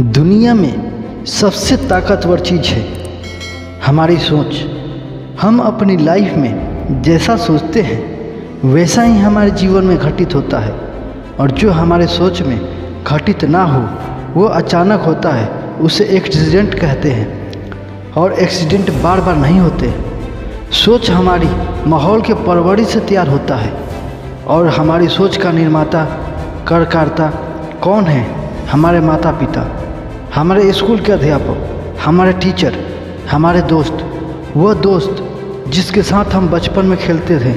दुनिया में सबसे ताकतवर चीज़ है हमारी सोच। हम अपनी लाइफ में जैसा सोचते हैं वैसा ही हमारे जीवन में घटित होता है, और जो हमारे सोच में घटित ना हो वो अचानक होता है, उसे एक्सीडेंट कहते हैं। और एक्सीडेंट बार बार नहीं होते। सोच हमारी माहौल के परवरिश से तैयार होता है, और हमारी सोच का निर्माता करता कौन है? हमारे माता पिता, हमारे स्कूल के अध्यापक, हमारे टीचर, हमारे दोस्त, वह दोस्त जिसके साथ हम बचपन में खेलते थे।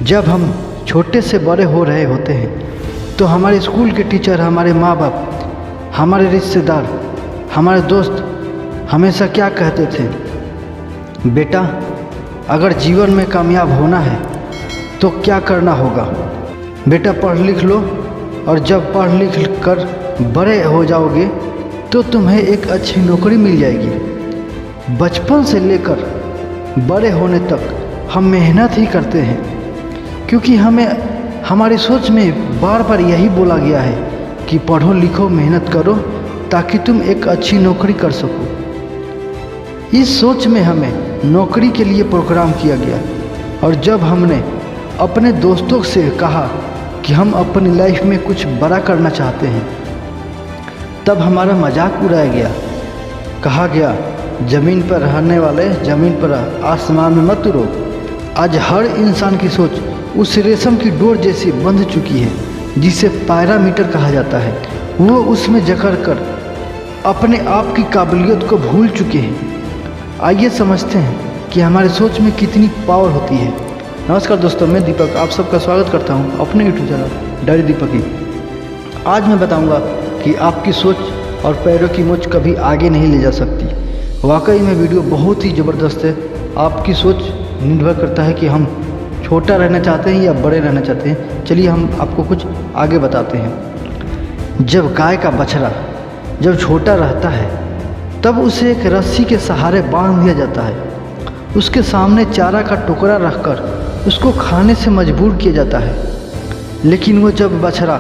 जब हम छोटे से बड़े हो रहे होते हैं तो हमारे स्कूल के टीचर, हमारे माँ बाप, हमारे रिश्तेदार, हमारे दोस्त हमेशा क्या कहते थे? बेटा, अगर जीवन में कामयाब होना है तो क्या करना होगा? बेटा पढ़ लिख लो, और जब पढ़ लिख कर बड़े हो जाओगे तो तुम्हें एक अच्छी नौकरी मिल जाएगी। बचपन से लेकर बड़े होने तक हम मेहनत ही करते हैं, क्योंकि हमारी सोच में बार बार यही बोला गया है कि पढ़ो लिखो मेहनत करो ताकि तुम एक अच्छी नौकरी कर सको। इस सोच में हमें नौकरी के लिए प्रोग्राम किया गया, और जब हमने अपने दोस्तों से कहा कि हम अपनी लाइफ में कुछ बड़ा करना चाहते हैं, तब हमारा मजाक उड़ाया गया। कहा गया, ज़मीन पर रहने वाले ज़मीन पर रह, आसमान में मत उड़ो। आज हर इंसान की सोच उस रेशम की डोर जैसी बंध चुकी है जिसे पैरामीटर कहा जाता है। वो उसमें जकड़ कर अपने आप की काबिलियत को भूल चुके हैं। आइए समझते हैं कि हमारे सोच में कितनी पावर होती है। नमस्कार दोस्तों, मैं दीपक आप सबका स्वागत करता हूं अपने यूट्यूब चैनल डायरी दीपक की। आज मैं बताऊंगा कि आपकी सोच और पैरों की मोच कभी आगे नहीं ले जा सकती। वाकई में वीडियो बहुत ही ज़बरदस्त है। आपकी सोच निर्भर करता है कि हम छोटा रहना चाहते हैं या बड़े रहना चाहते हैं। चलिए हम आपको कुछ आगे बताते हैं। जब गाय का बछड़ा जब छोटा रहता है तब उसे एक रस्सी के सहारे बांध दिया जाता है। उसके सामने चारा का टुकड़ा रखकर उसको खाने से मजबूर किया जाता है। लेकिन वो जब बछड़ा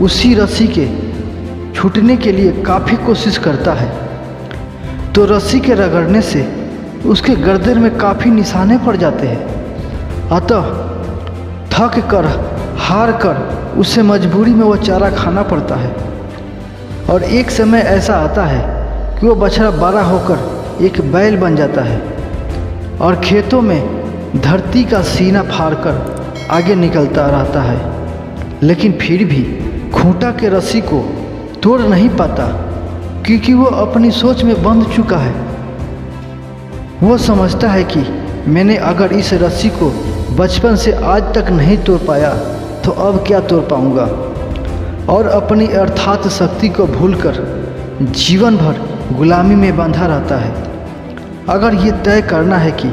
उसी रस्सी के छूटने के लिए काफ़ी कोशिश करता है तो रस्सी के रगड़ने से उसके गर्दन में काफ़ी निशाने पड़ जाते हैं। अतः थक कर हार कर उसे मजबूरी में वो चारा खाना पड़ता है। और एक समय ऐसा आता है कि वो बछड़ा बड़ा होकर एक बैल बन जाता है और खेतों में धरती का सीना फाड़कर आगे निकलता रहता है। लेकिन फिर भी खूंटा के रस्सी को तोड़ नहीं पाता, क्योंकि वो अपनी सोच में बंध चुका है। वो समझता है कि मैंने अगर इस रस्सी को बचपन से आज तक नहीं तोड़ पाया तो अब क्या तोड़ पाऊंगा, और अपनी अर्थात शक्ति को भूलकर जीवन भर गुलामी में बंधा रहता है। अगर ये तय करना है कि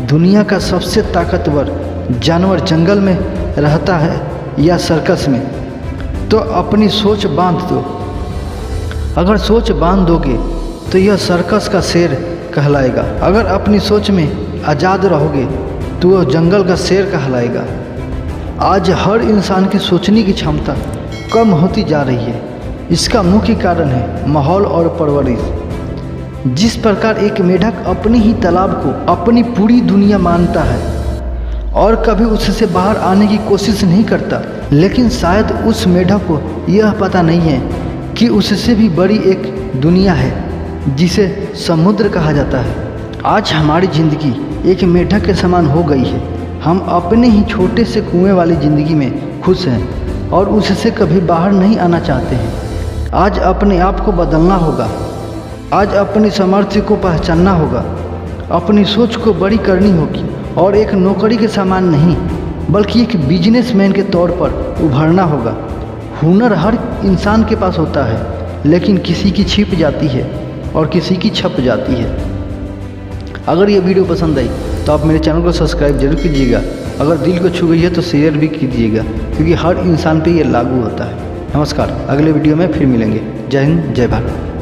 दुनिया का सबसे ताकतवर जानवर जंगल में रहता है या सर्कस में, तो अपनी सोच बांध दो। अगर सोच बांध दोगे तो यह सर्कस का शेर कहलाएगा। अगर अपनी सोच में आज़ाद रहोगे तो वह जंगल का शेर कहलाएगा। आज हर इंसान की सोचने की क्षमता कम होती जा रही है। इसका मुख्य कारण है माहौल और परवरिश। जिस प्रकार एक मेढक अपनी ही तालाब को अपनी पूरी दुनिया मानता है और कभी उससे बाहर आने की कोशिश नहीं करता, लेकिन शायद उस मेढक को यह पता नहीं है कि उससे भी बड़ी एक दुनिया है जिसे समुद्र कहा जाता है। आज हमारी ज़िंदगी एक मेढक के समान हो गई है। हम अपने ही छोटे से कुएं वाली ज़िंदगी में खुश हैं और उससे कभी बाहर नहीं आना चाहते हैं। आज अपने आप को बदलना होगा। आज अपनी सामर्थ्य को पहचानना होगा। अपनी सोच को बड़ी करनी होगी और एक नौकरी के समान नहीं बल्कि एक बिजनेसमैन के तौर पर उभरना होगा। हुनर हर इंसान के पास होता है, लेकिन किसी की छिप जाती है और किसी की छप जाती है। अगर ये वीडियो पसंद आई तो आप मेरे चैनल को सब्सक्राइब जरूर कीजिएगा। अगर दिल को छू गई है तो शेयर भी कीजिएगा, क्योंकि हर इंसान पे ये लागू होता है। नमस्कार, अगले वीडियो में फिर मिलेंगे। जय हिंद, जय भारत।